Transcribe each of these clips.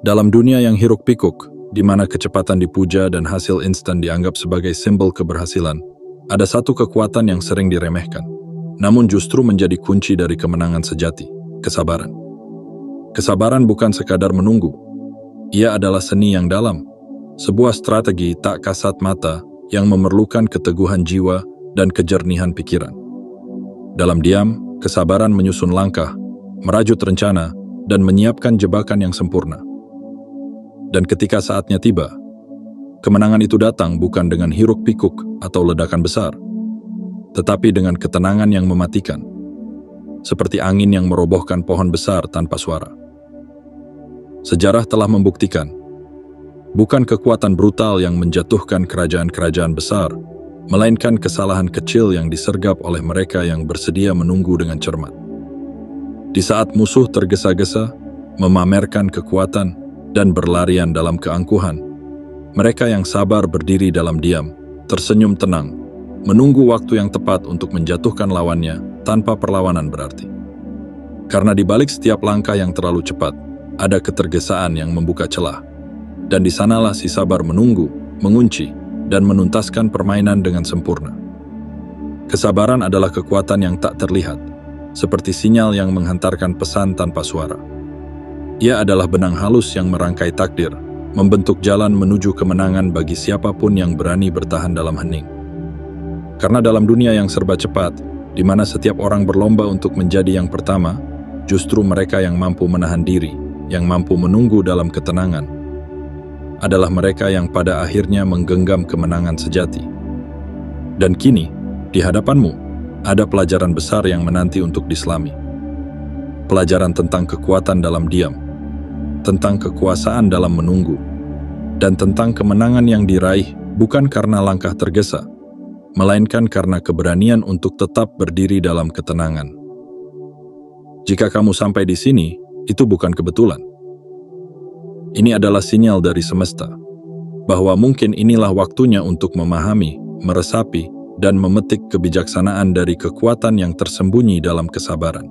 Dalam dunia yang hiruk-pikuk, di mana kecepatan dipuja dan hasil instan dianggap sebagai simbol keberhasilan, ada satu kekuatan yang sering diremehkan, namun justru menjadi kunci dari kemenangan sejati, kesabaran. Kesabaran bukan sekadar menunggu. Ia adalah seni yang dalam, sebuah strategi tak kasat mata yang memerlukan keteguhan jiwa dan kejernihan pikiran. Dalam diam, kesabaran menyusun langkah, merajut rencana, dan menyiapkan jebakan yang sempurna. Dan ketika saatnya tiba, kemenangan itu datang bukan dengan hiruk-pikuk atau ledakan besar, tetapi dengan ketenangan yang mematikan, seperti angin yang merobohkan pohon besar tanpa suara. Sejarah telah membuktikan, bukan kekuatan brutal yang menjatuhkan kerajaan-kerajaan besar, melainkan kesalahan kecil yang disergap oleh mereka yang bersedia menunggu dengan cermat. Di saat musuh tergesa-gesa, memamerkan kekuatan, dan berlarian dalam keangkuhan, mereka yang sabar berdiri dalam diam, tersenyum tenang, menunggu waktu yang tepat untuk menjatuhkan lawannya tanpa perlawanan berarti. Karena di balik setiap langkah yang terlalu cepat, ada ketergesaan yang membuka celah, dan di sanalah si sabar menunggu, mengunci, dan menuntaskan permainan dengan sempurna. Kesabaran adalah kekuatan yang tak terlihat, seperti sinyal yang menghantarkan pesan tanpa suara. Ia adalah benang halus yang merangkai takdir, membentuk jalan menuju kemenangan bagi siapapun yang berani bertahan dalam hening. Karena dalam dunia yang serba cepat, di mana setiap orang berlomba untuk menjadi yang pertama, justru mereka yang mampu menahan diri, yang mampu menunggu dalam ketenangan, adalah mereka yang pada akhirnya menggenggam kemenangan sejati. Dan kini, di hadapanmu, ada pelajaran besar yang menanti untuk diselami. Pelajaran tentang kekuatan dalam diam, tentang kekuasaan dalam menunggu, dan tentang kemenangan yang diraih bukan karena langkah tergesa, melainkan karena keberanian untuk tetap berdiri dalam ketenangan. Jika kamu sampai di sini, itu bukan kebetulan. Ini adalah sinyal dari semesta, bahwa mungkin inilah waktunya untuk memahami, meresapi, dan memetik kebijaksanaan dari kekuatan yang tersembunyi dalam kesabaran.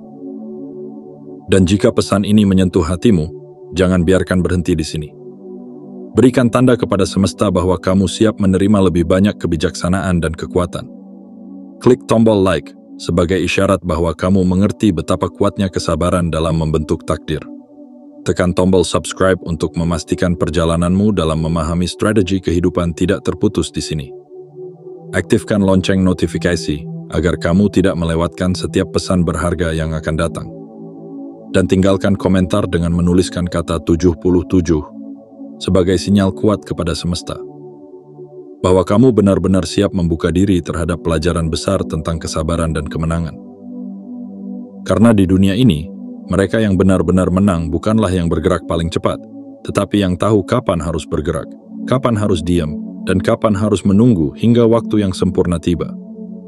Dan jika pesan ini menyentuh hatimu, jangan biarkan berhenti di sini. Berikan tanda kepada semesta bahwa kamu siap menerima lebih banyak kebijaksanaan dan kekuatan. Klik tombol like sebagai isyarat bahwa kamu mengerti betapa kuatnya kesabaran dalam membentuk takdir. Tekan tombol subscribe untuk memastikan perjalananmu dalam memahami strategi kehidupan tidak terputus di sini. Aktifkan lonceng notifikasi agar kamu tidak melewatkan setiap pesan berharga yang akan datang. Dan tinggalkan komentar dengan menuliskan kata 77 sebagai sinyal kuat kepada semesta, bahwa kamu benar-benar siap membuka diri terhadap pelajaran besar tentang kesabaran dan kemenangan. Karena di dunia ini, mereka yang benar-benar menang bukanlah yang bergerak paling cepat, tetapi yang tahu kapan harus bergerak, kapan harus diam, dan kapan harus menunggu hingga waktu yang sempurna tiba.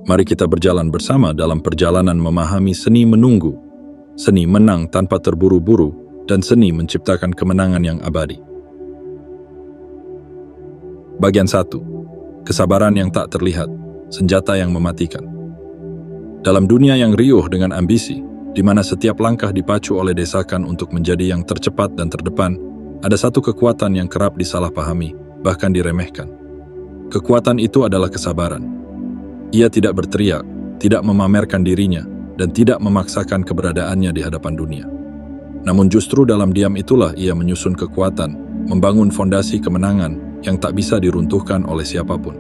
Mari kita berjalan bersama dalam perjalanan memahami seni menunggu, seni menang tanpa terburu-buru, dan seni menciptakan kemenangan yang abadi. Bagian 1. Kesabaran yang tak terlihat, senjata yang mematikan. Dalam dunia yang riuh dengan ambisi, di mana setiap langkah dipacu oleh desakan untuk menjadi yang tercepat dan terdepan, ada satu kekuatan yang kerap disalahpahami, bahkan diremehkan. Kekuatan itu adalah kesabaran. Ia tidak berteriak, tidak memamerkan dirinya, dan tidak memaksakan keberadaannya di hadapan dunia. Namun justru dalam diam itulah ia menyusun kekuatan, membangun fondasi kemenangan yang tak bisa diruntuhkan oleh siapapun.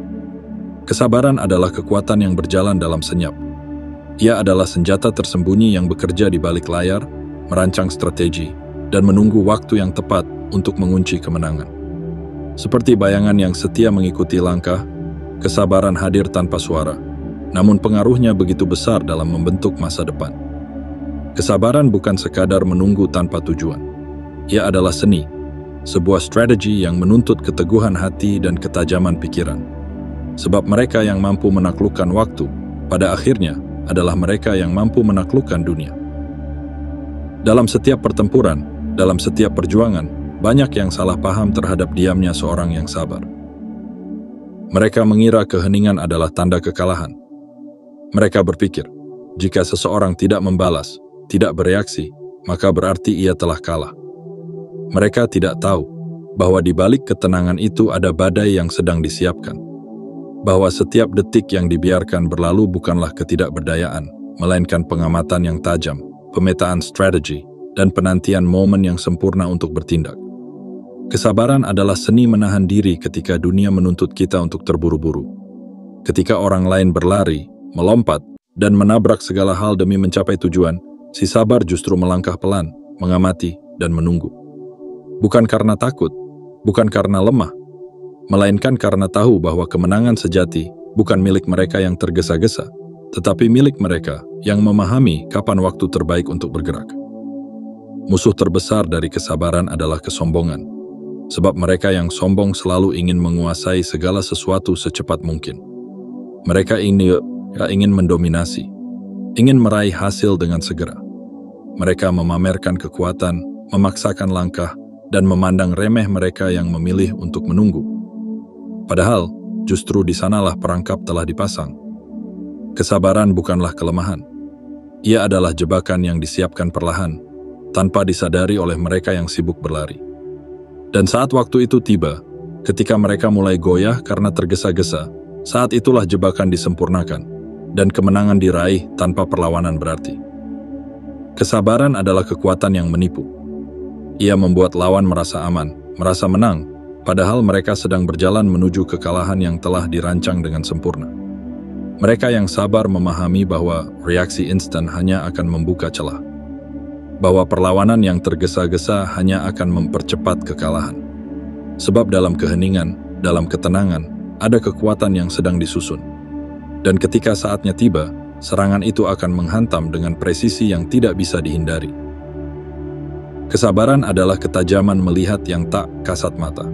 Kesabaran adalah kekuatan yang berjalan dalam senyap. Ia adalah senjata tersembunyi yang bekerja di balik layar, merancang strategi, dan menunggu waktu yang tepat untuk mengunci kemenangan. Seperti bayangan yang setia mengikuti langkah, kesabaran hadir tanpa suara, namun pengaruhnya begitu besar dalam membentuk masa depan. Kesabaran bukan sekadar menunggu tanpa tujuan. Ia adalah seni, sebuah strategi yang menuntut keteguhan hati dan ketajaman pikiran. Sebab mereka yang mampu menaklukkan waktu, pada akhirnya adalah mereka yang mampu menaklukkan dunia. Dalam setiap pertempuran, dalam setiap perjuangan, banyak yang salah paham terhadap diamnya seorang yang sabar. Mereka mengira keheningan adalah tanda kekalahan. Mereka berpikir, jika seseorang tidak membalas, tidak bereaksi, maka berarti ia telah kalah. Mereka tidak tahu bahwa di balik ketenangan itu ada badai yang sedang disiapkan. Bahwa setiap detik yang dibiarkan berlalu bukanlah ketidakberdayaan, melainkan pengamatan yang tajam, pemetaan strategi, dan penantian momen yang sempurna untuk bertindak. Kesabaran adalah seni menahan diri ketika dunia menuntut kita untuk terburu-buru. Ketika orang lain berlari, melompat, dan menabrak segala hal demi mencapai tujuan, si sabar justru melangkah pelan, mengamati, dan menunggu. Bukan karena takut, bukan karena lemah, melainkan karena tahu bahwa kemenangan sejati bukan milik mereka yang tergesa-gesa, tetapi milik mereka yang memahami kapan waktu terbaik untuk bergerak. Musuh terbesar dari kesabaran adalah kesombongan, sebab mereka yang sombong selalu ingin menguasai segala sesuatu secepat mungkin. Mereka ingin mendominasi, ingin meraih hasil dengan segera. Mereka memamerkan kekuatan, memaksakan langkah, dan memandang remeh mereka yang memilih untuk menunggu. Padahal, justru di sanalah perangkap telah dipasang. Kesabaran bukanlah kelemahan. Ia adalah jebakan yang disiapkan perlahan, tanpa disadari oleh mereka yang sibuk berlari. Dan saat waktu itu tiba, ketika mereka mulai goyah karena tergesa-gesa, saat itulah jebakan disempurnakan, dan kemenangan diraih tanpa perlawanan berarti. Kesabaran adalah kekuatan yang menipu. Ia membuat lawan merasa aman, merasa menang, padahal mereka sedang berjalan menuju kekalahan yang telah dirancang dengan sempurna. Mereka yang sabar memahami bahwa reaksi instan hanya akan membuka celah, bahwa perlawanan yang tergesa-gesa hanya akan mempercepat kekalahan. Sebab dalam keheningan, dalam ketenangan, ada kekuatan yang sedang disusun. Dan ketika saatnya tiba, serangan itu akan menghantam dengan presisi yang tidak bisa dihindari. Kesabaran adalah ketajaman melihat yang tak kasat mata.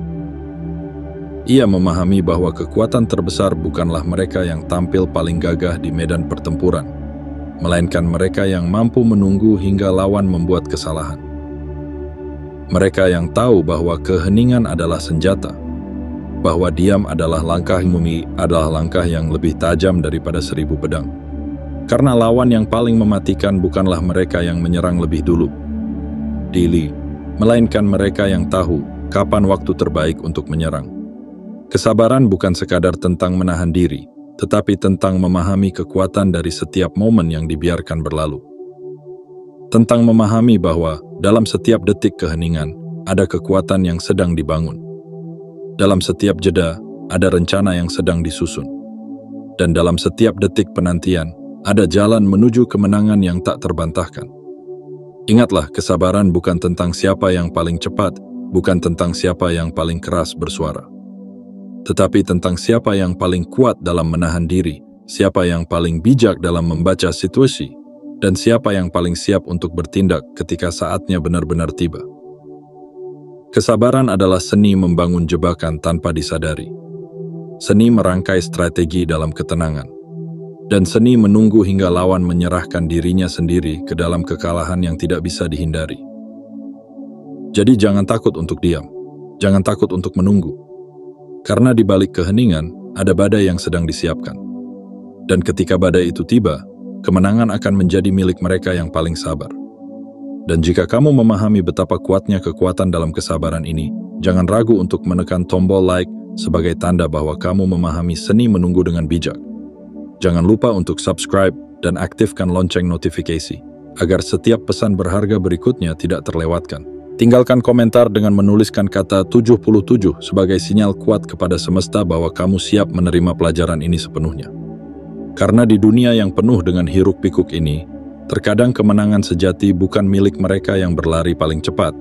Ia memahami bahwa kekuatan terbesar bukanlah mereka yang tampil paling gagah di medan pertempuran, melainkan mereka yang mampu menunggu hingga lawan membuat kesalahan. Mereka yang tahu bahwa keheningan adalah senjata, bahwa diam adalah langkah yang lebih tajam daripada 1000 pedang. Karena lawan yang paling mematikan bukanlah mereka yang menyerang lebih dulu, melainkan mereka yang tahu kapan waktu terbaik untuk menyerang. Kesabaran bukan sekadar tentang menahan diri, tetapi tentang memahami kekuatan dari setiap momen yang dibiarkan berlalu. Tentang memahami bahwa dalam setiap detik keheningan ada kekuatan yang sedang dibangun. Dalam setiap jeda ada rencana yang sedang disusun. Dan dalam setiap detik penantian ada jalan menuju kemenangan yang tak terbantahkan. Ingatlah, kesabaran bukan tentang siapa yang paling cepat, bukan tentang siapa yang paling keras bersuara, tetapi tentang siapa yang paling kuat dalam menahan diri, siapa yang paling bijak dalam membaca situasi, dan siapa yang paling siap untuk bertindak ketika saatnya benar-benar tiba. Kesabaran adalah seni membangun jebakan tanpa disadari, seni merangkai strategi dalam ketenangan, dan seni menunggu hingga lawan menyerahkan dirinya sendiri ke dalam kekalahan yang tidak bisa dihindari. Jadi jangan takut untuk diam, jangan takut untuk menunggu, karena di balik keheningan ada badai yang sedang disiapkan. Dan ketika badai itu tiba, kemenangan akan menjadi milik mereka yang paling sabar. Dan jika kamu memahami betapa kuatnya kekuatan dalam kesabaran ini, jangan ragu untuk menekan tombol like sebagai tanda bahwa kamu memahami seni menunggu dengan bijak. Jangan lupa untuk subscribe dan aktifkan lonceng notifikasi, agar setiap pesan berharga berikutnya tidak terlewatkan. Tinggalkan komentar dengan menuliskan kata 77 sebagai sinyal kuat kepada semesta bahwa kamu siap menerima pelajaran ini sepenuhnya. Karena di dunia yang penuh dengan hiruk-pikuk ini, terkadang kemenangan sejati bukan milik mereka yang berlari paling cepat,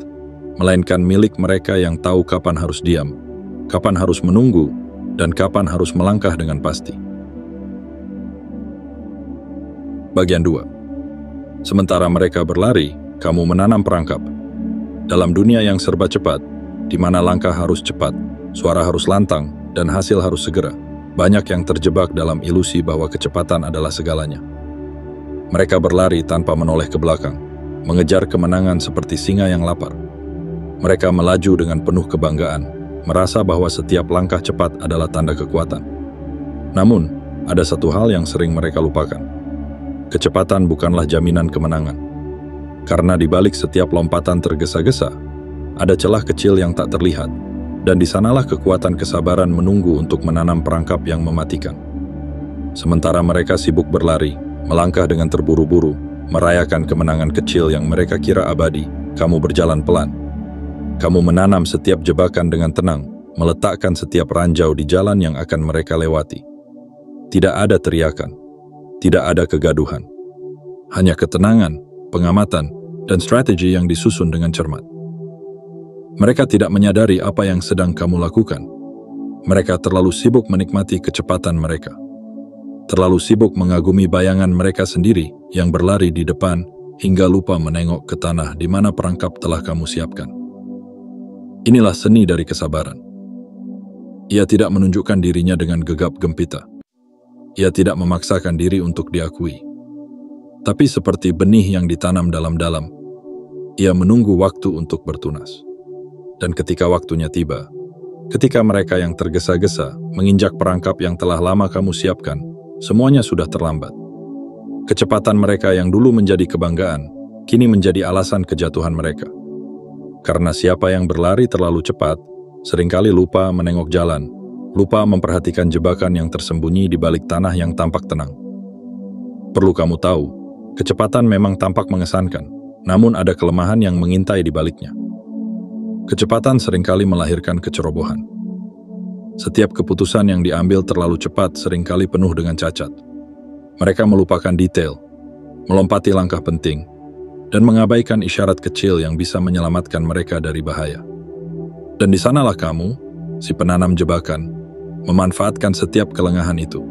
melainkan milik mereka yang tahu kapan harus diam, kapan harus menunggu, dan kapan harus melangkah dengan pasti. Bagian 2. Sementara mereka berlari, kamu menanam perangkap. Dalam dunia yang serba cepat, di mana langkah harus cepat, suara harus lantang, dan hasil harus segera, banyak yang terjebak dalam ilusi bahwa kecepatan adalah segalanya. Mereka berlari tanpa menoleh ke belakang, mengejar kemenangan seperti singa yang lapar. Mereka melaju dengan penuh kebanggaan, merasa bahwa setiap langkah cepat adalah tanda kekuatan. Namun, ada satu hal yang sering mereka lupakan. Kecepatan bukanlah jaminan kemenangan. Karena di balik setiap lompatan tergesa-gesa, Ada celah kecil yang tak terlihat, dan di sanalah kekuatan kesabaran menunggu untuk menanam perangkap yang mematikan. Sementara mereka sibuk berlari, melangkah dengan terburu-buru, merayakan kemenangan kecil yang mereka kira abadi, kamu berjalan pelan. Kamu menanam setiap jebakan dengan tenang, meletakkan setiap ranjau di jalan yang akan mereka lewati. Tidak ada teriakan, tidak ada kegaduhan. Hanya ketenangan, pengamatan, dan strategi yang disusun dengan cermat. Mereka tidak menyadari apa yang sedang kamu lakukan. Mereka terlalu sibuk menikmati kecepatan mereka. Terlalu sibuk mengagumi bayangan mereka sendiri yang berlari di depan hingga lupa menengok ke tanah di mana perangkap telah kamu siapkan. Inilah seni dari kesabaran. Ia tidak menunjukkan dirinya dengan gegap gempita. Ia tidak memaksakan diri untuk diakui. Tapi seperti benih yang ditanam dalam-dalam, ia menunggu waktu untuk bertunas. Dan ketika waktunya tiba, ketika mereka yang tergesa-gesa menginjak perangkap yang telah lama kamu siapkan, semuanya sudah terlambat. Kecepatan mereka yang dulu menjadi kebanggaan, kini menjadi alasan kejatuhan mereka. Karena siapa yang berlari terlalu cepat, seringkali lupa menengok jalan, lupa memperhatikan jebakan yang tersembunyi di balik tanah yang tampak tenang. Perlu kamu tahu, kecepatan memang tampak mengesankan, namun ada kelemahan yang mengintai di baliknya. Kecepatan seringkali melahirkan kecerobohan. Setiap keputusan yang diambil terlalu cepat seringkali penuh dengan cacat. Mereka melupakan detail, melompati langkah penting, dan mengabaikan isyarat kecil yang bisa menyelamatkan mereka dari bahaya. Dan di sanalah kamu, si penanam jebakan, memanfaatkan setiap kelengahan itu.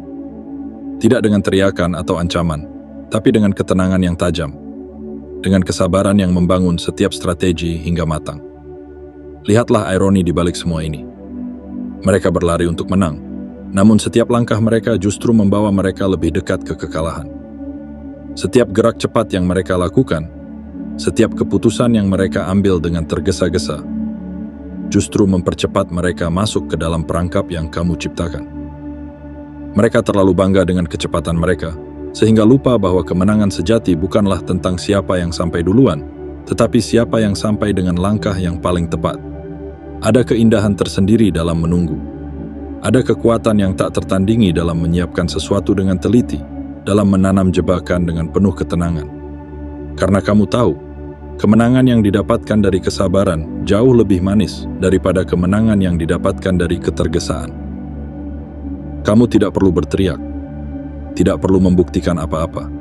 Tidak dengan teriakan atau ancaman, tapi dengan ketenangan yang tajam, dengan kesabaran yang membangun setiap strategi hingga matang. Lihatlah ironi di balik semua ini. Mereka berlari untuk menang, namun setiap langkah mereka justru membawa mereka lebih dekat ke kekalahan. Setiap gerak cepat yang mereka lakukan, setiap keputusan yang mereka ambil dengan tergesa-gesa, justru mempercepat mereka masuk ke dalam perangkap yang kamu ciptakan. Mereka terlalu bangga dengan kecepatan mereka, sehingga lupa bahwa kemenangan sejati bukanlah tentang siapa yang sampai duluan, tetapi siapa yang sampai dengan langkah yang paling tepat. Ada keindahan tersendiri dalam menunggu. Ada kekuatan yang tak tertandingi dalam menyiapkan sesuatu dengan teliti, dalam menanam jebakan dengan penuh ketenangan. Karena kamu tahu, kemenangan yang didapatkan dari kesabaran jauh lebih manis daripada kemenangan yang didapatkan dari ketergesaan. Kamu tidak perlu berteriak, tidak perlu membuktikan apa-apa.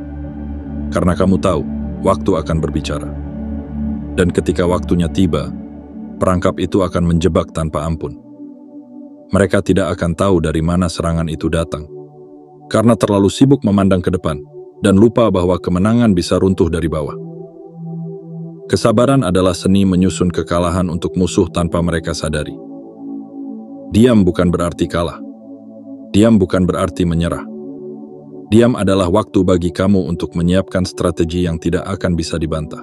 Karena kamu tahu, waktu akan berbicara. Dan ketika waktunya tiba, perangkap itu akan menjebak tanpa ampun. Mereka tidak akan tahu dari mana serangan itu datang, karena terlalu sibuk memandang ke depan dan lupa bahwa kemenangan bisa runtuh dari bawah. Kesabaran adalah seni menyusun kekalahan untuk musuh tanpa mereka sadari. Diam bukan berarti kalah. Diam bukan berarti menyerah. Diam adalah waktu bagi kamu untuk menyiapkan strategi yang tidak akan bisa dibantah.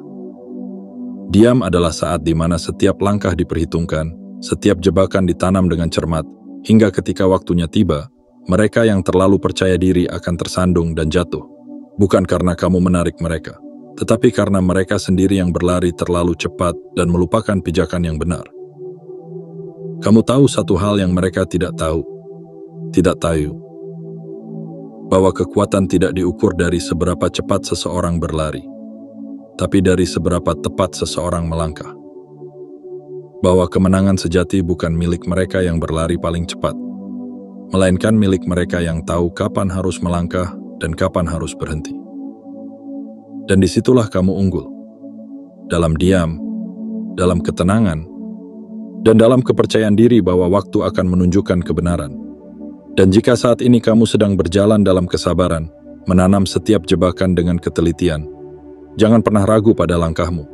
Diam adalah saat di mana setiap langkah diperhitungkan, setiap jebakan ditanam dengan cermat, hingga ketika waktunya tiba, mereka yang terlalu percaya diri akan tersandung dan jatuh. Bukan karena kamu menarik mereka, tetapi karena mereka sendiri yang berlari terlalu cepat dan melupakan pijakan yang benar. Kamu tahu satu hal yang mereka tidak tahu, bahwa kekuatan tidak diukur dari seberapa cepat seseorang berlari, tapi dari seberapa tepat seseorang melangkah. Bahwa kemenangan sejati bukan milik mereka yang berlari paling cepat, melainkan milik mereka yang tahu kapan harus melangkah dan kapan harus berhenti. Dan disitulah kamu unggul. Dalam diam, dalam ketenangan, dan dalam kepercayaan diri bahwa waktu akan menunjukkan kebenaran. Dan jika saat ini kamu sedang berjalan dalam kesabaran, menanam setiap jebakan dengan ketelitian, jangan pernah ragu pada langkahmu.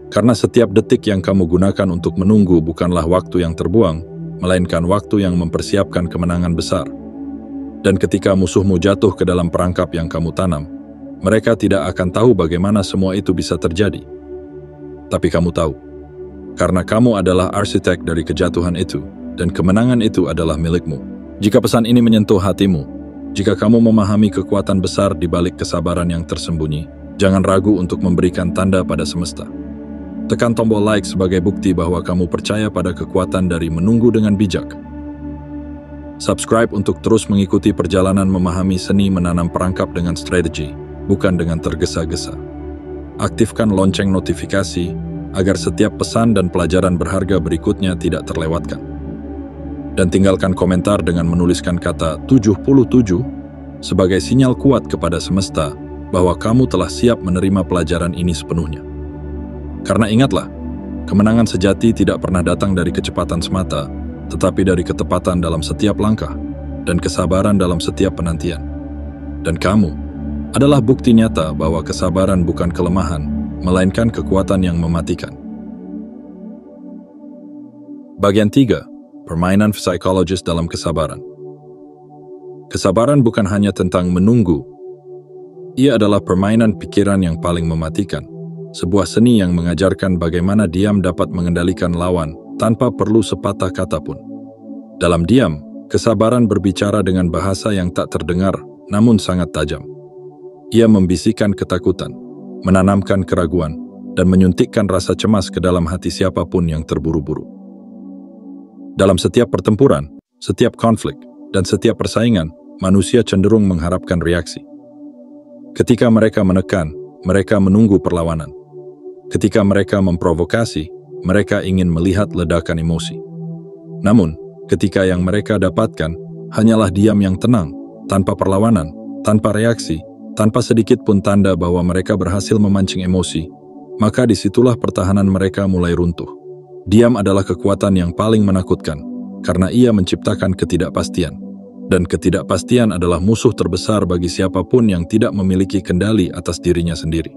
Karena setiap detik yang kamu gunakan untuk menunggu bukanlah waktu yang terbuang, melainkan waktu yang mempersiapkan kemenangan besar. Dan ketika musuhmu jatuh ke dalam perangkap yang kamu tanam, mereka tidak akan tahu bagaimana semua itu bisa terjadi. Tapi kamu tahu, karena kamu adalah arsitek dari kejatuhan itu, dan kemenangan itu adalah milikmu. Jika pesan ini menyentuh hatimu, jika kamu memahami kekuatan besar di balik kesabaran yang tersembunyi, jangan ragu untuk memberikan tanda pada semesta. Tekan tombol like sebagai bukti bahwa kamu percaya pada kekuatan dari menunggu dengan bijak. Subscribe untuk terus mengikuti perjalanan memahami seni menanam perangkap dengan strategi, bukan dengan tergesa-gesa. Aktifkan lonceng notifikasi agar setiap pesan dan pelajaran berharga berikutnya tidak terlewatkan. Dan tinggalkan komentar dengan menuliskan kata 77 sebagai sinyal kuat kepada semesta bahwa kamu telah siap menerima pelajaran ini sepenuhnya. Karena ingatlah, kemenangan sejati tidak pernah datang dari kecepatan semata, tetapi dari ketepatan dalam setiap langkah dan kesabaran dalam setiap penantian. Dan kamu adalah bukti nyata bahwa kesabaran bukan kelemahan, melainkan kekuatan yang mematikan. Bagian 3. Permainan psikologis dalam kesabaran. Kesabaran bukan hanya tentang menunggu. Ia adalah permainan pikiran yang paling mematikan. Sebuah seni yang mengajarkan bagaimana diam dapat mengendalikan lawan tanpa perlu sepatah kata pun. Dalam diam, kesabaran berbicara dengan bahasa yang tak terdengar namun sangat tajam. Ia membisikkan ketakutan, menanamkan keraguan, dan menyuntikkan rasa cemas ke dalam hati siapapun yang terburu-buru. Dalam setiap pertempuran, setiap konflik, dan setiap persaingan, manusia cenderung mengharapkan reaksi. Ketika mereka menekan, mereka menunggu perlawanan. Ketika mereka memprovokasi, mereka ingin melihat ledakan emosi. Namun, ketika yang mereka dapatkan hanyalah diam yang tenang, tanpa perlawanan, tanpa reaksi, tanpa sedikit pun tanda bahwa mereka berhasil memancing emosi, maka disitulah pertahanan mereka mulai runtuh. Diam adalah kekuatan yang paling menakutkan, karena ia menciptakan ketidakpastian. Dan ketidakpastian adalah musuh terbesar bagi siapapun yang tidak memiliki kendali atas dirinya sendiri.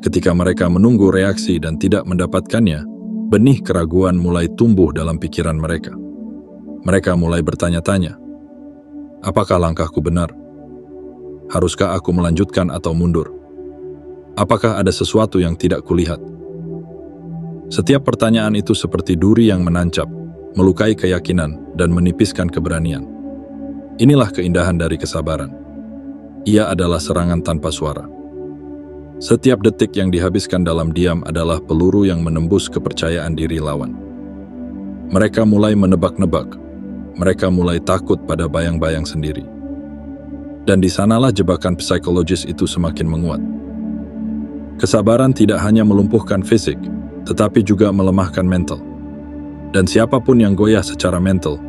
Ketika mereka menunggu reaksi dan tidak mendapatkannya, benih keraguan mulai tumbuh dalam pikiran mereka. Mereka mulai bertanya-tanya, apakah langkahku benar? Haruskah aku melanjutkan atau mundur? Apakah ada sesuatu yang tidak kulihat? Setiap pertanyaan itu seperti duri yang menancap, melukai keyakinan, dan menipiskan keberanian. Inilah keindahan dari kesabaran. Ia adalah serangan tanpa suara. Setiap detik yang dihabiskan dalam diam adalah peluru yang menembus kepercayaan diri lawan. Mereka mulai menebak-nebak. Mereka mulai takut pada bayang-bayang sendiri. Dan di sanalah jebakan psikologis itu semakin menguat. Kesabaran tidak hanya melumpuhkan fisik, tetapi juga melemahkan mental. Dan siapapun yang goyah secara mental,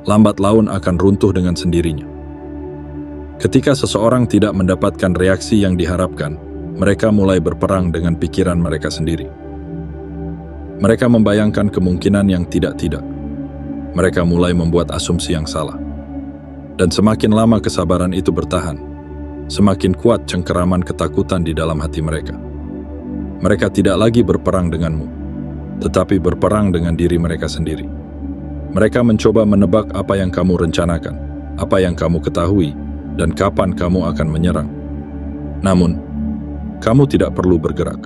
lambat laun akan runtuh dengan sendirinya. Ketika seseorang tidak mendapatkan reaksi yang diharapkan, mereka mulai berperang dengan pikiran mereka sendiri. Mereka membayangkan kemungkinan yang tidak-tidak. Mereka mulai membuat asumsi yang salah. Dan semakin lama kesabaran itu bertahan, semakin kuat cengkeraman ketakutan di dalam hati mereka. Mereka tidak lagi berperang denganmu, tetapi berperang dengan diri mereka sendiri. Mereka mencoba menebak apa yang kamu rencanakan, apa yang kamu ketahui, dan kapan kamu akan menyerang. Namun, kamu tidak perlu bergerak.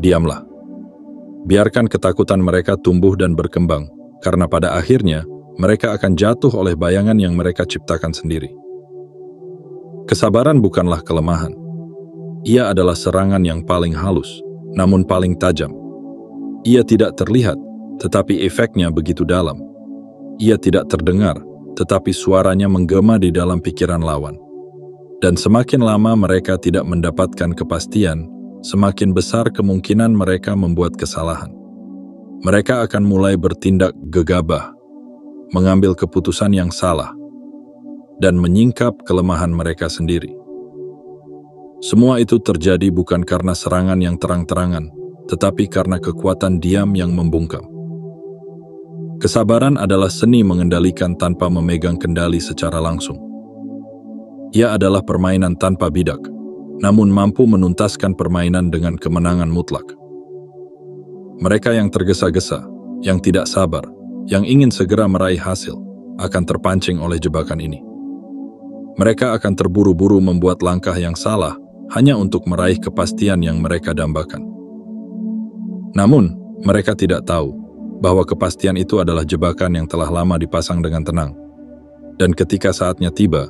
Diamlah. Biarkan ketakutan mereka tumbuh dan berkembang, karena pada akhirnya mereka akan jatuh oleh bayangan yang mereka ciptakan sendiri. Kesabaran bukanlah kelemahan. Ia adalah serangan yang paling halus, namun paling tajam. Ia tidak terlihat, tetapi efeknya begitu dalam. Ia tidak terdengar, tetapi suaranya menggema di dalam pikiran lawan. Dan semakin lama mereka tidak mendapatkan kepastian, semakin besar kemungkinan mereka membuat kesalahan. Mereka akan mulai bertindak gegabah, mengambil keputusan yang salah, dan menyingkap kelemahan mereka sendiri. Semua itu terjadi bukan karena serangan yang terang-terangan, tetapi karena kekuatan diam yang membungkam. Kesabaran adalah seni mengendalikan tanpa memegang kendali secara langsung. Ia adalah permainan tanpa bidak, namun mampu menuntaskan permainan dengan kemenangan mutlak. Mereka yang tergesa-gesa, yang tidak sabar, yang ingin segera meraih hasil, akan terpancing oleh jebakan ini. Mereka akan terburu-buru membuat langkah yang salah hanya untuk meraih kepastian yang mereka dambakan. Namun, mereka tidak tahu bahwa kepastian itu adalah jebakan yang telah lama dipasang dengan tenang. Dan ketika saatnya tiba,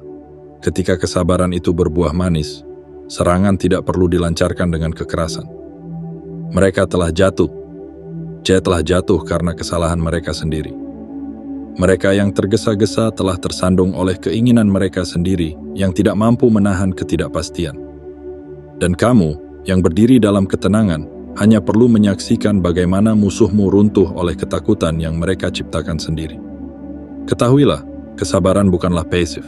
ketika kesabaran itu berbuah manis, serangan tidak perlu dilancarkan dengan kekerasan. Mereka telah jatuh. Telah jatuh karena kesalahan mereka sendiri. Mereka yang tergesa-gesa telah tersandung oleh keinginan mereka sendiri yang tidak mampu menahan ketidakpastian. Dan kamu yang berdiri dalam ketenangan hanya perlu menyaksikan bagaimana musuhmu runtuh oleh ketakutan yang mereka ciptakan sendiri. Ketahuilah, kesabaran bukanlah pasif.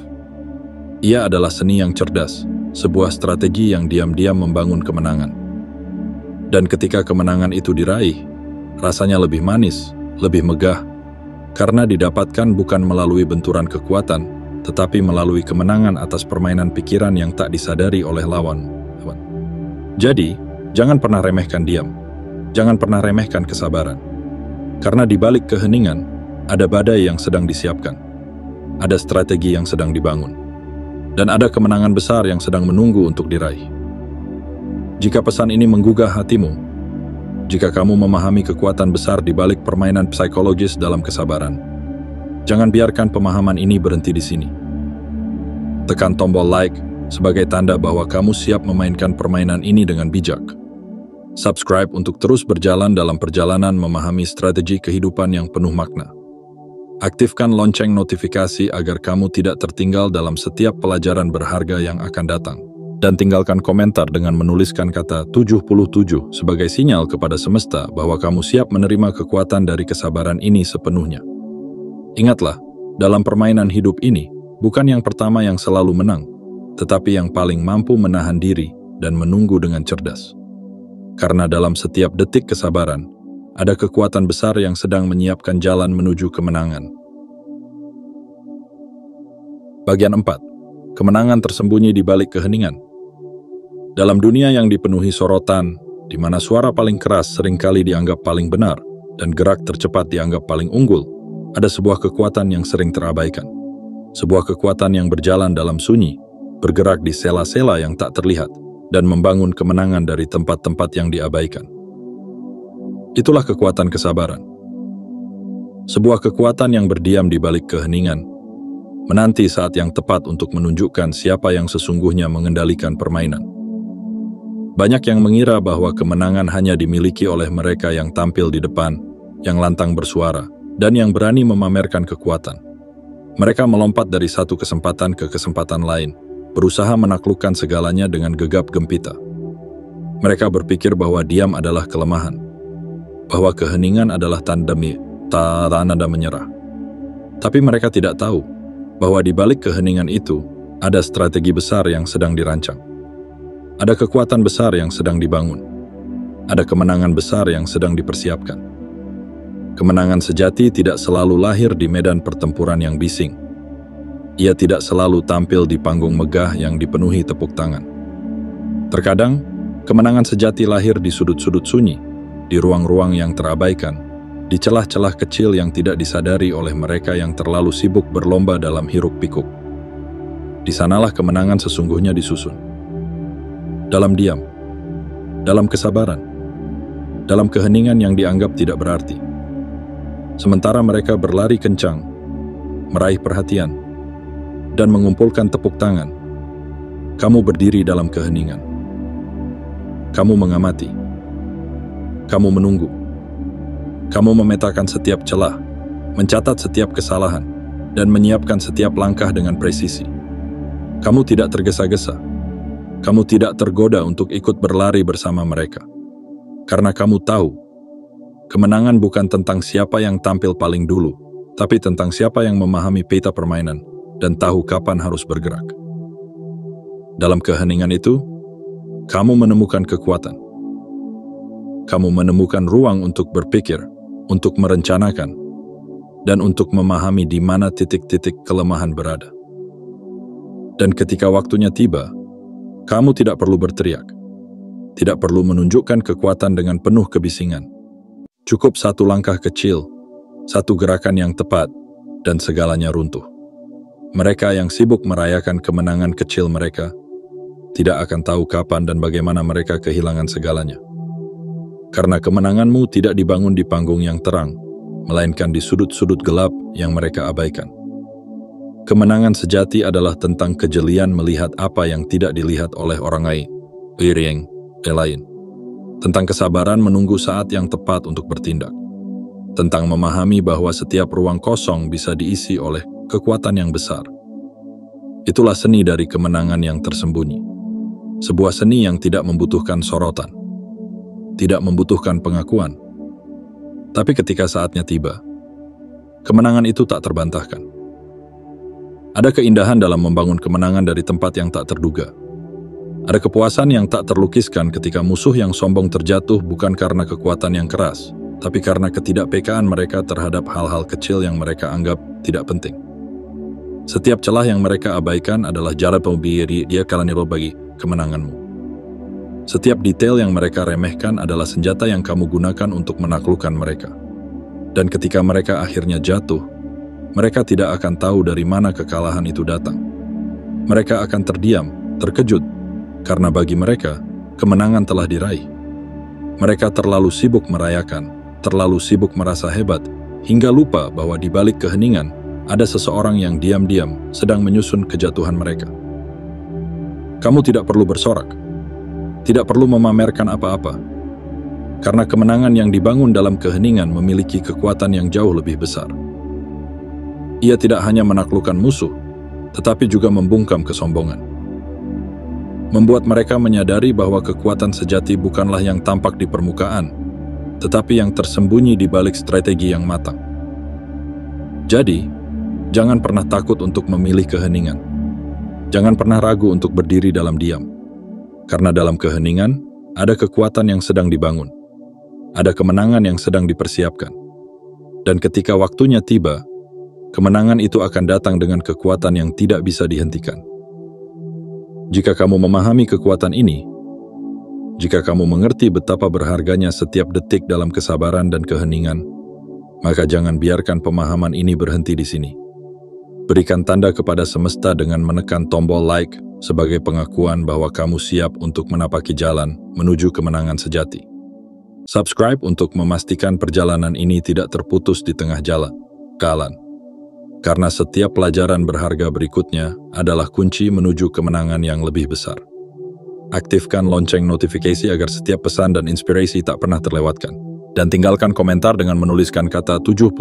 Ia adalah seni yang cerdas, sebuah strategi yang diam-diam membangun kemenangan. Dan ketika kemenangan itu diraih, rasanya lebih manis, lebih megah, karena didapatkan bukan melalui benturan kekuatan, tetapi melalui kemenangan atas permainan pikiran yang tak disadari oleh lawan. Jadi, jangan pernah remehkan diam. Jangan pernah remehkan kesabaran. Karena di balik keheningan, ada badai yang sedang disiapkan. Ada strategi yang sedang dibangun. Dan ada kemenangan besar yang sedang menunggu untuk diraih. Jika pesan ini menggugah hatimu, jika kamu memahami kekuatan besar di balik permainan psikologis dalam kesabaran, jangan biarkan pemahaman ini berhenti di sini. Tekan tombol like sebagai tanda bahwa kamu siap memainkan permainan ini dengan bijak. Subscribe untuk terus berjalan dalam perjalanan memahami strategi kehidupan yang penuh makna. Aktifkan lonceng notifikasi agar kamu tidak tertinggal dalam setiap pelajaran berharga yang akan datang. Dan tinggalkan komentar dengan menuliskan kata 77 sebagai sinyal kepada semesta bahwa kamu siap menerima kekuatan dari kesabaran ini sepenuhnya. Ingatlah, dalam permainan hidup ini, bukan yang pertama yang selalu menang, tetapi yang paling mampu menahan diri dan menunggu dengan cerdas. Karena dalam setiap detik kesabaran, ada kekuatan besar yang sedang menyiapkan jalan menuju kemenangan. Bagian 4. Kemenangan tersembunyi di balik keheningan. Dalam dunia yang dipenuhi sorotan, di mana suara paling keras seringkali dianggap paling benar dan gerak tercepat dianggap paling unggul, ada sebuah kekuatan yang sering terabaikan. Sebuah kekuatan yang berjalan dalam sunyi, bergerak di sela-sela yang tak terlihat, dan membangun kemenangan dari tempat-tempat yang diabaikan. Itulah kekuatan kesabaran. Sebuah kekuatan yang berdiam di balik keheningan, menanti saat yang tepat untuk menunjukkan siapa yang sesungguhnya mengendalikan permainan. Banyak yang mengira bahwa kemenangan hanya dimiliki oleh mereka yang tampil di depan, yang lantang bersuara, dan yang berani memamerkan kekuatan. Mereka melompat dari satu kesempatan ke kesempatan lain, berusaha menaklukkan segalanya dengan gegap gempita. Mereka berpikir bahwa diam adalah kelemahan, bahwa keheningan adalah tanda menyerah. Tapi mereka tidak tahu bahwa di balik keheningan itu ada strategi besar yang sedang dirancang. Ada kekuatan besar yang sedang dibangun. Ada kemenangan besar yang sedang dipersiapkan. Kemenangan sejati tidak selalu lahir di medan pertempuran yang bising. Ia tidak selalu tampil di panggung megah yang dipenuhi tepuk tangan. Terkadang, kemenangan sejati lahir di sudut-sudut sunyi, di ruang-ruang yang terabaikan, di celah-celah kecil yang tidak disadari oleh mereka yang terlalu sibuk berlomba dalam hiruk-pikuk. Di sanalah kemenangan sesungguhnya disusun. Dalam diam, dalam kesabaran, dalam keheningan yang dianggap tidak berarti. Sementara mereka berlari kencang, meraih perhatian, dan mengumpulkan tepuk tangan, kamu berdiri dalam keheningan. Kamu mengamati. Kamu menunggu. Kamu memetakan setiap celah, mencatat setiap kesalahan, dan menyiapkan setiap langkah dengan presisi. Kamu tidak tergesa-gesa. Kamu tidak tergoda untuk ikut berlari bersama mereka. Karena kamu tahu, kemenangan bukan tentang siapa yang tampil paling dulu, tapi tentang siapa yang memahami peta permainan dan tahu kapan harus bergerak. Dalam keheningan itu, kamu menemukan kekuatan. Kamu menemukan ruang untuk berpikir, untuk merencanakan, dan untuk memahami di mana titik-titik kelemahan berada. Dan ketika waktunya tiba, kamu tidak perlu berteriak, tidak perlu menunjukkan kekuatan dengan penuh kebisingan. Cukup satu langkah kecil, satu gerakan yang tepat, dan segalanya runtuh. Mereka yang sibuk merayakan kemenangan kecil mereka tidak akan tahu kapan dan bagaimana mereka kehilangan segalanya. Karena kemenanganmu tidak dibangun di panggung yang terang, melainkan di sudut-sudut gelap yang mereka abaikan. Kemenangan sejati adalah tentang kejelian melihat apa yang tidak dilihat oleh orang lain. tentang kesabaran menunggu saat yang tepat untuk bertindak, tentang memahami bahwa setiap ruang kosong bisa diisi oleh kekuatan yang besar. Itulah seni dari kemenangan yang tersembunyi. Sebuah seni yang tidak membutuhkan sorotan, tidak membutuhkan pengakuan. Tapi ketika saatnya tiba, kemenangan itu tak terbantahkan. Ada keindahan dalam membangun kemenangan dari tempat yang tak terduga. Ada kepuasan yang tak terlukiskan ketika musuh yang sombong terjatuh bukan karena kekuatan yang keras, tapi karena ketidakpekaan mereka terhadap hal-hal kecil yang mereka anggap tidak penting. Setiap celah yang mereka abaikan adalah jalan pembiri dia kalaniro bagi kemenanganmu. Setiap detail yang mereka remehkan adalah senjata yang kamu gunakan untuk menaklukkan mereka. Dan ketika mereka akhirnya jatuh, mereka tidak akan tahu dari mana kekalahan itu datang. Mereka akan terdiam, terkejut, karena bagi mereka, kemenangan telah diraih. Mereka terlalu sibuk merayakan, terlalu sibuk merasa hebat, hingga lupa bahwa di balik keheningan, ada seseorang yang diam-diam sedang menyusun kejatuhan mereka. Kamu tidak perlu bersorak, tidak perlu memamerkan apa-apa, karena kemenangan yang dibangun dalam keheningan memiliki kekuatan yang jauh lebih besar. Ia tidak hanya menaklukkan musuh, tetapi juga membungkam kesombongan. Membuat mereka menyadari bahwa kekuatan sejati bukanlah yang tampak di permukaan, tetapi yang tersembunyi di balik strategi yang matang. Jadi, jangan pernah takut untuk memilih keheningan. Jangan pernah ragu untuk berdiri dalam diam. Karena dalam keheningan, ada kekuatan yang sedang dibangun. Ada kemenangan yang sedang dipersiapkan. Dan ketika waktunya tiba, kemenangan itu akan datang dengan kekuatan yang tidak bisa dihentikan. Jika kamu memahami kekuatan ini, jika kamu mengerti betapa berharganya setiap detik dalam kesabaran dan keheningan, maka jangan biarkan pemahaman ini berhenti di sini. Berikan tanda kepada semesta dengan menekan tombol like sebagai pengakuan bahwa kamu siap untuk menapaki jalan menuju kemenangan sejati. Subscribe untuk memastikan perjalanan ini tidak terputus di tengah jalan. Karena setiap pelajaran berharga berikutnya adalah kunci menuju kemenangan yang lebih besar. Aktifkan lonceng notifikasi agar setiap pesan dan inspirasi tak pernah terlewatkan. Dan tinggalkan komentar dengan menuliskan kata 77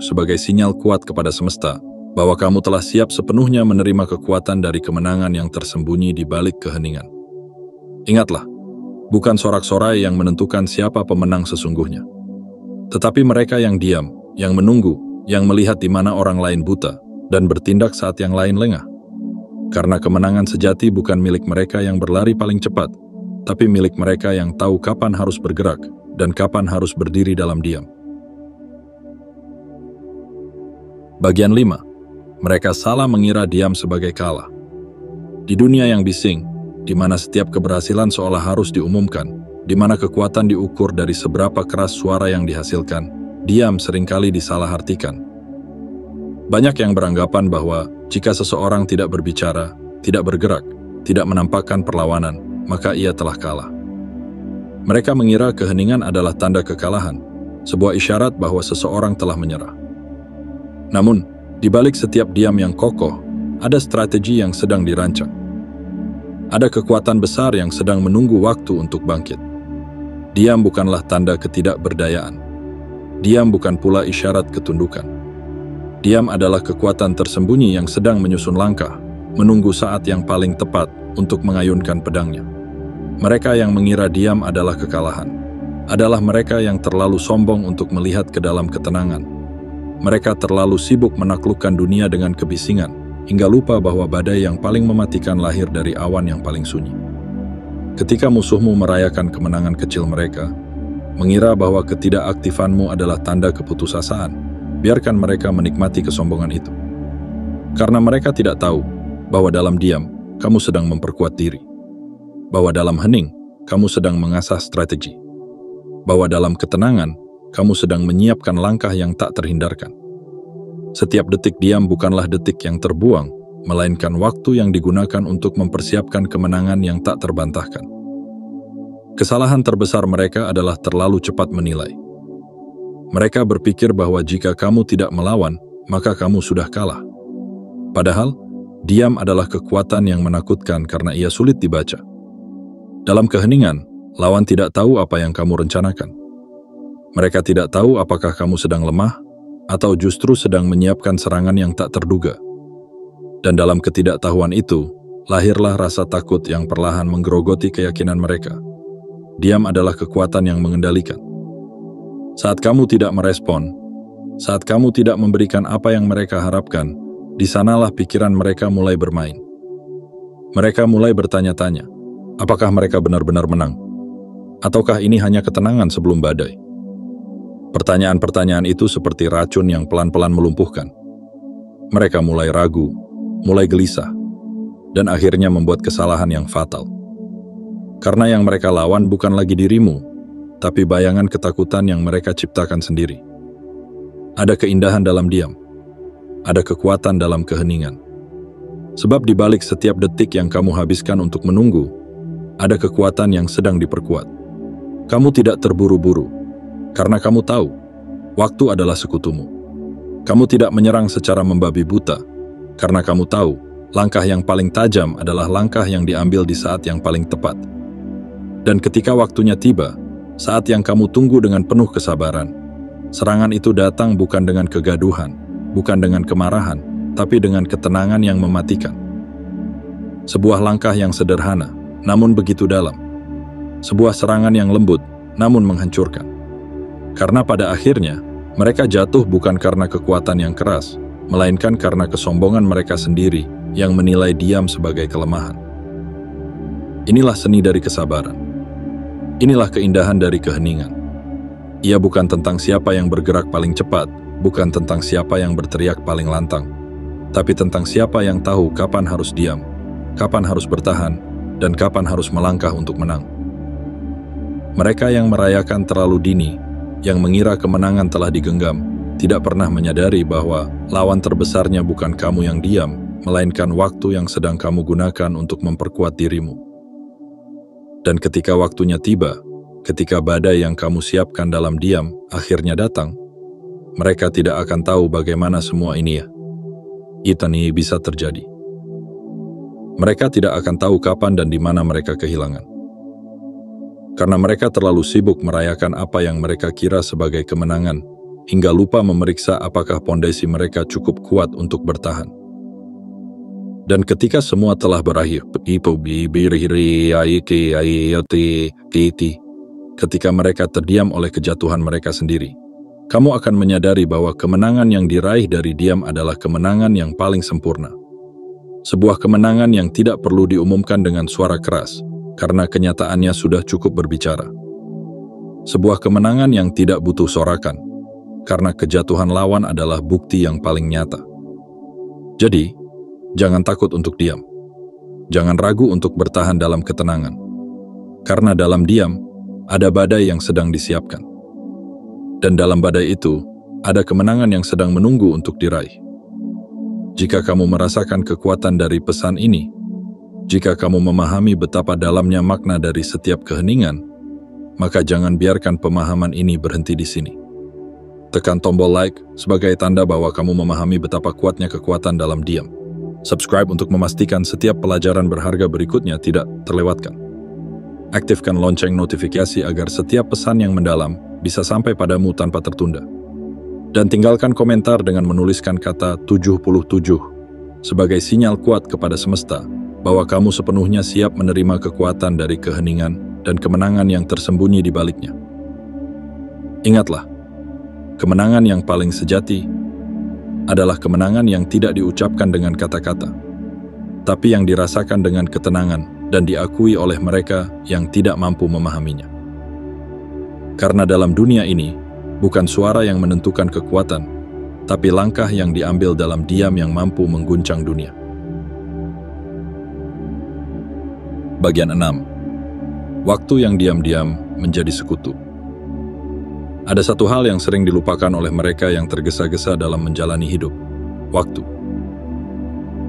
sebagai sinyal kuat kepada semesta bahwa kamu telah siap sepenuhnya menerima kekuatan dari kemenangan yang tersembunyi di balik keheningan. Ingatlah, bukan sorak-sorai yang menentukan siapa pemenang sesungguhnya. Tetapi mereka yang diam, yang menunggu, yang melihat di mana orang lain buta, dan bertindak saat yang lain lengah. Karena kemenangan sejati bukan milik mereka yang berlari paling cepat, tapi milik mereka yang tahu kapan harus bergerak, dan kapan harus berdiri dalam diam. Bagian 5. Mereka salah mengira diam sebagai kalah. Di dunia yang bising, di mana setiap keberhasilan seolah harus diumumkan, di mana kekuatan diukur dari seberapa keras suara yang dihasilkan, diam seringkali disalahartikan. Banyak yang beranggapan bahwa jika seseorang tidak berbicara, tidak bergerak, tidak menampakkan perlawanan, maka ia telah kalah. Mereka mengira keheningan adalah tanda kekalahan, sebuah isyarat bahwa seseorang telah menyerah. Namun, di balik setiap diam yang kokoh, ada strategi yang sedang dirancang. Ada kekuatan besar yang sedang menunggu waktu untuk bangkit. Diam bukanlah tanda ketidakberdayaan. Diam bukan pula isyarat ketundukan. Diam adalah kekuatan tersembunyi yang sedang menyusun langkah, menunggu saat yang paling tepat untuk mengayunkan pedangnya. Mereka yang mengira diam adalah kekalahan, adalah mereka yang terlalu sombong untuk melihat ke dalam ketenangan. Mereka terlalu sibuk menaklukkan dunia dengan kebisingan, hingga lupa bahwa badai yang paling mematikan lahir dari awan yang paling sunyi. Ketika musuhmu merayakan kemenangan kecil mereka, mengira bahwa ketidakaktifanmu adalah tanda keputusasaan, biarkan mereka menikmati kesombongan itu. Karena mereka tidak tahu bahwa dalam diam, kamu sedang memperkuat diri. Bahwa dalam hening, kamu sedang mengasah strategi. Bahwa dalam ketenangan, kamu sedang menyiapkan langkah yang tak terhindarkan. Setiap detik diam bukanlah detik yang terbuang, melainkan waktu yang digunakan untuk mempersiapkan kemenangan yang tak terbantahkan. Kesalahan terbesar mereka adalah terlalu cepat menilai. Mereka berpikir bahwa jika kamu tidak melawan, maka kamu sudah kalah. Padahal, diam adalah kekuatan yang menakutkan karena ia sulit dibaca. Dalam keheningan, lawan tidak tahu apa yang kamu rencanakan. Mereka tidak tahu apakah kamu sedang lemah atau justru sedang menyiapkan serangan yang tak terduga. Dan dalam ketidaktahuan itu, lahirlah rasa takut yang perlahan menggerogoti keyakinan mereka. Diam adalah kekuatan yang mengendalikan. Saat kamu tidak merespon, saat kamu tidak memberikan apa yang mereka harapkan, di sanalah pikiran mereka mulai bermain. Mereka mulai bertanya-tanya, apakah mereka benar-benar menang? Ataukah ini hanya ketenangan sebelum badai? Pertanyaan-pertanyaan itu seperti racun yang pelan-pelan melumpuhkan. Mereka mulai ragu, mulai gelisah, dan akhirnya membuat kesalahan yang fatal. Karena yang mereka lawan bukan lagi dirimu, tapi bayangan ketakutan yang mereka ciptakan sendiri. Ada keindahan dalam diam, ada kekuatan dalam keheningan. Sebab di balik setiap detik yang kamu habiskan untuk menunggu, ada kekuatan yang sedang diperkuat. Kamu tidak terburu-buru, karena kamu tahu, waktu adalah sekutumu. Kamu tidak menyerang secara membabi buta, karena kamu tahu, langkah yang paling tajam adalah langkah yang diambil di saat yang paling tepat. Dan ketika waktunya tiba, saat yang kamu tunggu dengan penuh kesabaran, serangan itu datang bukan dengan kegaduhan, bukan dengan kemarahan, tapi dengan ketenangan yang mematikan. Sebuah langkah yang sederhana, namun begitu dalam. Sebuah serangan yang lembut, namun menghancurkan. Karena pada akhirnya, mereka jatuh bukan karena kekuatan yang keras, melainkan karena kesombongan mereka sendiri yang menilai diam sebagai kelemahan. Inilah seni dari kesabaran. Inilah keindahan dari keheningan. Ia bukan tentang siapa yang bergerak paling cepat, bukan tentang siapa yang berteriak paling lantang, tapi tentang siapa yang tahu kapan harus diam, kapan harus bertahan, dan kapan harus melangkah untuk menang. Mereka yang merayakan terlalu dini, yang mengira kemenangan telah digenggam, tidak pernah menyadari bahwa lawan terbesarnya bukan kamu yang diam, melainkan waktu yang sedang kamu gunakan untuk memperkuat dirimu. Dan ketika waktunya tiba, ketika badai yang kamu siapkan dalam diam akhirnya datang, mereka tidak akan tahu bagaimana semua ini bisa terjadi. Mereka tidak akan tahu kapan dan di mana mereka kehilangan. Karena mereka terlalu sibuk merayakan apa yang mereka kira sebagai kemenangan, hingga lupa memeriksa apakah pondasi mereka cukup kuat untuk bertahan. Dan ketika semua telah berakhir, ketika mereka terdiam oleh kejatuhan mereka sendiri, kamu akan menyadari bahwa kemenangan yang diraih dari diam adalah kemenangan yang paling sempurna. Sebuah kemenangan yang tidak perlu diumumkan dengan suara keras, karena kenyataannya sudah cukup berbicara. Sebuah kemenangan yang tidak butuh sorakan, karena kejatuhan lawan adalah bukti yang paling nyata. Jadi, jangan takut untuk diam. Jangan ragu untuk bertahan dalam ketenangan. Karena dalam diam, ada badai yang sedang disiapkan. Dan dalam badai itu, ada kemenangan yang sedang menunggu untuk diraih. Jika kamu merasakan kekuatan dari pesan ini, jika kamu memahami betapa dalamnya makna dari setiap keheningan, maka jangan biarkan pemahaman ini berhenti di sini. Tekan tombol like sebagai tanda bahwa kamu memahami betapa kuatnya kekuatan dalam diam. Subscribe untuk memastikan setiap pelajaran berharga berikutnya tidak terlewatkan. Aktifkan lonceng notifikasi agar setiap pesan yang mendalam bisa sampai padamu tanpa tertunda. Dan tinggalkan komentar dengan menuliskan kata 77 sebagai sinyal kuat kepada semesta bahwa kamu sepenuhnya siap menerima kekuatan dari keheningan dan kemenangan yang tersembunyi di baliknya. Ingatlah, kemenangan yang paling sejati adalah kemenangan yang tidak diucapkan dengan kata-kata, tapi yang dirasakan dengan ketenangan dan diakui oleh mereka yang tidak mampu memahaminya. Karena dalam dunia ini, bukan suara yang menentukan kekuatan, tapi langkah yang diambil dalam diam yang mampu mengguncang dunia. Bagian 6. Waktu yang diam-diam menjadi sekutu. Ada satu hal yang sering dilupakan oleh mereka yang tergesa-gesa dalam menjalani hidup. Waktu.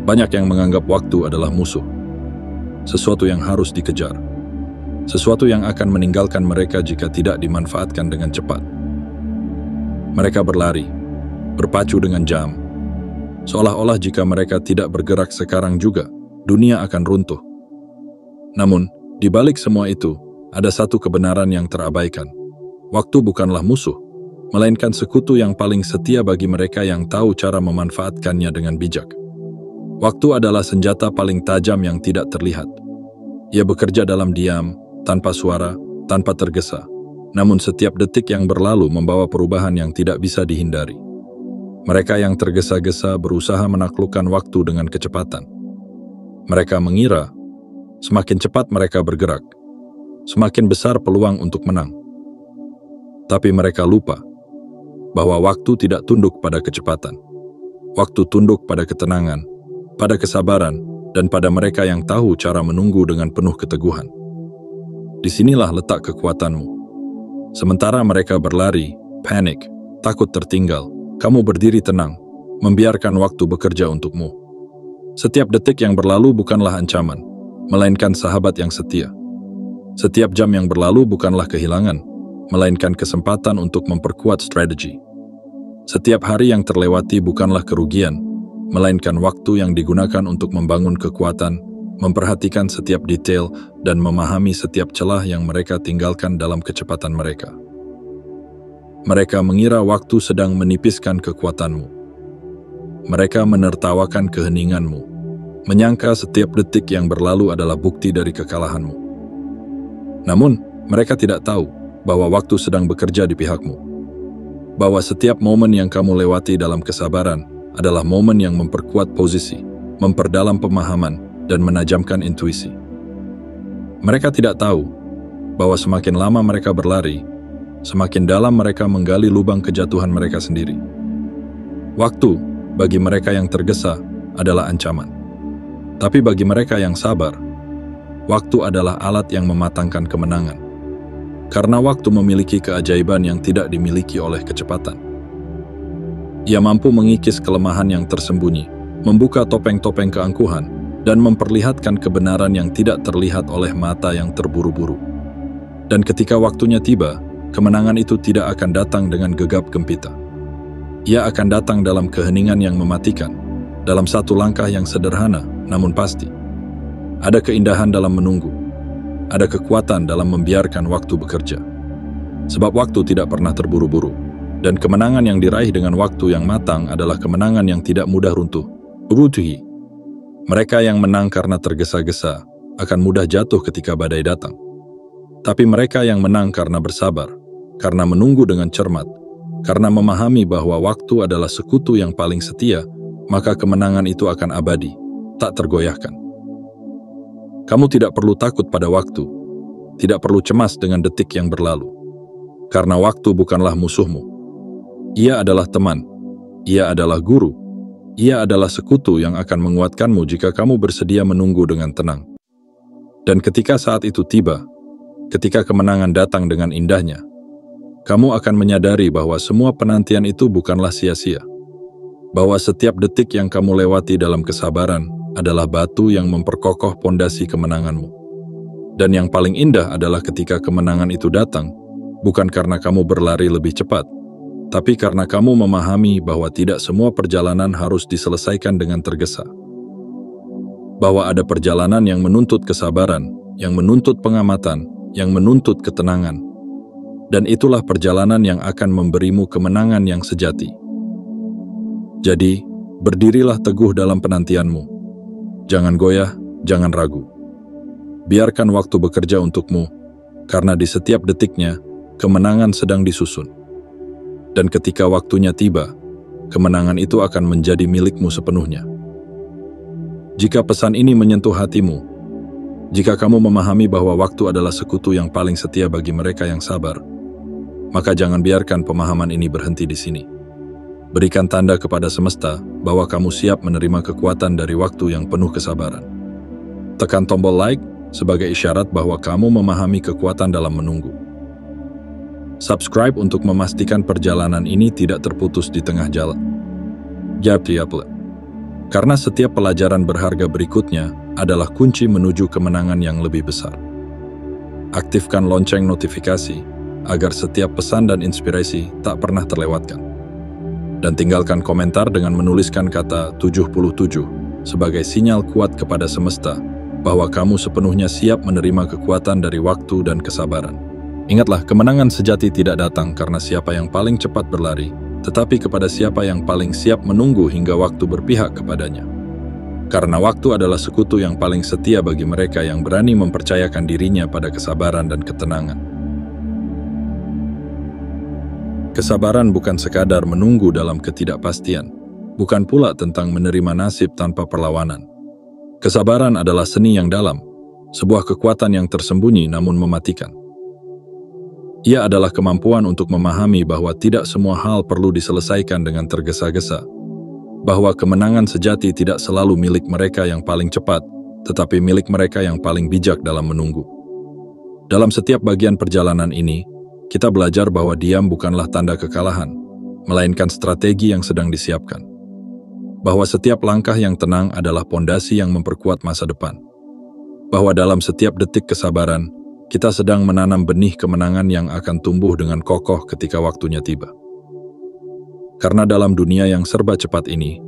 Banyak yang menganggap waktu adalah musuh. Sesuatu yang harus dikejar. Sesuatu yang akan meninggalkan mereka jika tidak dimanfaatkan dengan cepat. Mereka berlari, berpacu dengan jam. Seolah-olah jika mereka tidak bergerak sekarang juga, dunia akan runtuh. Namun, di balik semua itu, ada satu kebenaran yang terabaikan. Waktu bukanlah musuh, melainkan sekutu yang paling setia bagi mereka yang tahu cara memanfaatkannya dengan bijak. Waktu adalah senjata paling tajam yang tidak terlihat. Ia bekerja dalam diam, tanpa suara, tanpa tergesa. Namun setiap detik yang berlalu membawa perubahan yang tidak bisa dihindari. Mereka yang tergesa-gesa berusaha menaklukkan waktu dengan kecepatan. Mereka mengira, semakin cepat mereka bergerak, semakin besar peluang untuk menang. Tapi mereka lupa bahwa waktu tidak tunduk pada kecepatan. Waktu tunduk pada ketenangan, pada kesabaran, dan pada mereka yang tahu cara menunggu dengan penuh keteguhan. Disinilah letak kekuatanmu. Sementara mereka berlari, panik, takut tertinggal, kamu berdiri tenang, membiarkan waktu bekerja untukmu. Setiap detik yang berlalu bukanlah ancaman, melainkan sahabat yang setia. Setiap jam yang berlalu bukanlah kehilangan, melainkan kesempatan untuk memperkuat strategi. Setiap hari yang terlewati bukanlah kerugian, melainkan waktu yang digunakan untuk membangun kekuatan, memperhatikan setiap detail, dan memahami setiap celah yang mereka tinggalkan dalam kecepatan mereka. Mereka mengira waktu sedang menipiskan kekuatanmu. Mereka menertawakan keheninganmu, menyangka setiap detik yang berlalu adalah bukti dari kekalahanmu. Namun, mereka tidak tahu bahwa waktu sedang bekerja di pihakmu. Bahwa setiap momen yang kamu lewati dalam kesabaran adalah momen yang memperkuat posisi, memperdalam pemahaman, dan menajamkan intuisi. Mereka tidak tahu bahwa semakin lama mereka berlari, semakin dalam mereka menggali lubang kejatuhan mereka sendiri. Waktu, bagi mereka yang tergesa, adalah ancaman. Tapi bagi mereka yang sabar, waktu adalah alat yang mematangkan kemenangan. Karena waktu memiliki keajaiban yang tidak dimiliki oleh kecepatan. Ia mampu mengikis kelemahan yang tersembunyi, membuka topeng-topeng keangkuhan, dan memperlihatkan kebenaran yang tidak terlihat oleh mata yang terburu-buru. Dan ketika waktunya tiba, kemenangan itu tidak akan datang dengan gegap gempita. Ia akan datang dalam keheningan yang mematikan, dalam satu langkah yang sederhana, namun pasti. Ada keindahan dalam menunggu, ada kekuatan dalam membiarkan waktu bekerja. Sebab waktu tidak pernah terburu-buru, dan kemenangan yang diraih dengan waktu yang matang adalah kemenangan yang tidak mudah runtuh. Urutuhi. Mereka yang menang karena tergesa-gesa akan mudah jatuh ketika badai datang. Tapi mereka yang menang karena bersabar, karena menunggu dengan cermat, karena memahami bahwa waktu adalah sekutu yang paling setia, maka kemenangan itu akan abadi, tak tergoyahkan. Kamu tidak perlu takut pada waktu, tidak perlu cemas dengan detik yang berlalu. Karena waktu bukanlah musuhmu. Ia adalah teman, ia adalah guru, ia adalah sekutu yang akan menguatkanmu jika kamu bersedia menunggu dengan tenang. Dan ketika saat itu tiba, ketika kemenangan datang dengan indahnya, kamu akan menyadari bahwa semua penantian itu bukanlah sia-sia. Bahwa setiap detik yang kamu lewati dalam kesabaran adalah batu yang memperkokoh pondasi kemenanganmu. Dan yang paling indah adalah ketika kemenangan itu datang, bukan karena kamu berlari lebih cepat, tapi karena kamu memahami bahwa tidak semua perjalanan harus diselesaikan dengan tergesa. Bahwa ada perjalanan yang menuntut kesabaran, yang menuntut pengamatan, yang menuntut ketenangan. Dan itulah perjalanan yang akan memberimu kemenangan yang sejati. Jadi, berdirilah teguh dalam penantianmu. Jangan goyah, jangan ragu. Biarkan waktu bekerja untukmu, karena di setiap detiknya, kemenangan sedang disusun. Dan ketika waktunya tiba, kemenangan itu akan menjadi milikmu sepenuhnya. Jika pesan ini menyentuh hatimu, jika kamu memahami bahwa waktu adalah sekutu yang paling setia bagi mereka yang sabar, maka jangan biarkan pemahaman ini berhenti di sini. Berikan tanda kepada semesta bahwa kamu siap menerima kekuatan dari waktu yang penuh kesabaran. Tekan tombol like sebagai isyarat bahwa kamu memahami kekuatan dalam menunggu. Subscribe untuk memastikan perjalanan ini tidak terputus di tengah jalan. Karena setiap pelajaran berharga berikutnya adalah kunci menuju kemenangan yang lebih besar. Aktifkan lonceng notifikasi agar setiap pesan dan inspirasi tak pernah terlewatkan. Dan tinggalkan komentar dengan menuliskan kata 77 sebagai sinyal kuat kepada semesta bahwa kamu sepenuhnya siap menerima kekuatan dari waktu dan kesabaran. Ingatlah, kemenangan sejati tidak datang karena siapa yang paling cepat berlari, tetapi kepada siapa yang paling siap menunggu hingga waktu berpihak kepadanya. Karena waktu adalah sekutu yang paling setia bagi mereka yang berani mempercayakan dirinya pada kesabaran dan ketenangan. Kesabaran bukan sekadar menunggu dalam ketidakpastian, bukan pula tentang menerima nasib tanpa perlawanan. Kesabaran adalah seni yang dalam, sebuah kekuatan yang tersembunyi namun mematikan. Ia adalah kemampuan untuk memahami bahwa tidak semua hal perlu diselesaikan dengan tergesa-gesa, bahwa kemenangan sejati tidak selalu milik mereka yang paling cepat, tetapi milik mereka yang paling bijak dalam menunggu. Dalam setiap bagian perjalanan ini, kita belajar bahwa diam bukanlah tanda kekalahan, melainkan strategi yang sedang disiapkan. Bahwa setiap langkah yang tenang adalah pondasi yang memperkuat masa depan. Bahwa dalam setiap detik kesabaran, kita sedang menanam benih kemenangan yang akan tumbuh dengan kokoh ketika waktunya tiba. Karena dalam dunia yang serba cepat ini,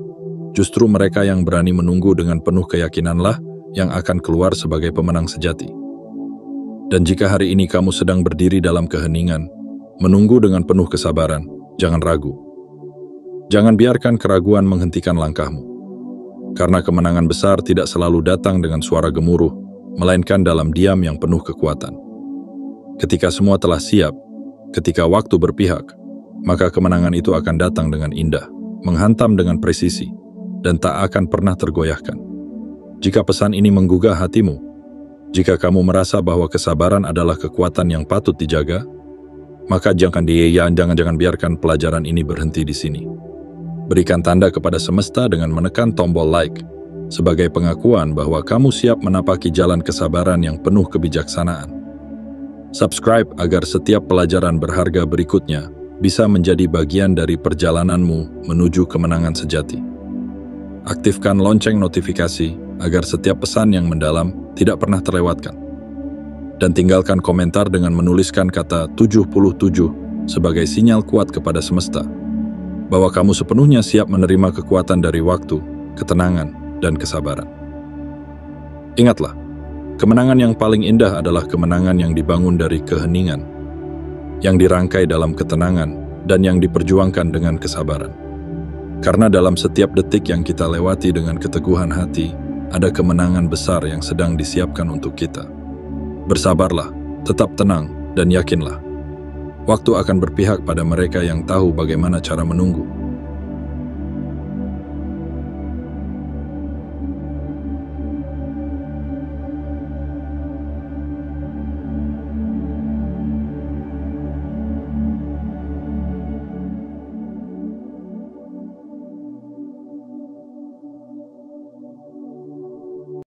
justru mereka yang berani menunggu dengan penuh keyakinanlah yang akan keluar sebagai pemenang sejati. Dan jika hari ini kamu sedang berdiri dalam keheningan, menunggu dengan penuh kesabaran, jangan ragu. Jangan biarkan keraguan menghentikan langkahmu. Karena kemenangan besar tidak selalu datang dengan suara gemuruh, melainkan dalam diam yang penuh kekuatan. Ketika semua telah siap, ketika waktu berpihak, maka kemenangan itu akan datang dengan indah, menghantam dengan presisi, dan tak akan pernah tergoyahkan. Jika pesan ini menggugah hatimu, jika kamu merasa bahwa kesabaran adalah kekuatan yang patut dijaga, maka jangan biarkan pelajaran ini berhenti di sini. Berikan tanda kepada semesta dengan menekan tombol like, sebagai pengakuan bahwa kamu siap menapaki jalan kesabaran yang penuh kebijaksanaan. Subscribe agar setiap pelajaran berharga berikutnya bisa menjadi bagian dari perjalananmu menuju kemenangan sejati. Aktifkan lonceng notifikasi agar setiap pesan yang mendalam tidak pernah terlewatkan. Dan tinggalkan komentar dengan menuliskan kata 77 sebagai sinyal kuat kepada semesta, bahwa kamu sepenuhnya siap menerima kekuatan dari waktu, ketenangan, dan kesabaran. Ingatlah, kemenangan yang paling indah adalah kemenangan yang dibangun dari keheningan, yang dirangkai dalam ketenangan, dan yang diperjuangkan dengan kesabaran. Karena dalam setiap detik yang kita lewati dengan keteguhan hati, ada kemenangan besar yang sedang disiapkan untuk kita. Bersabarlah, tetap tenang, dan yakinlah. Waktu akan berpihak pada mereka yang tahu bagaimana cara menunggu.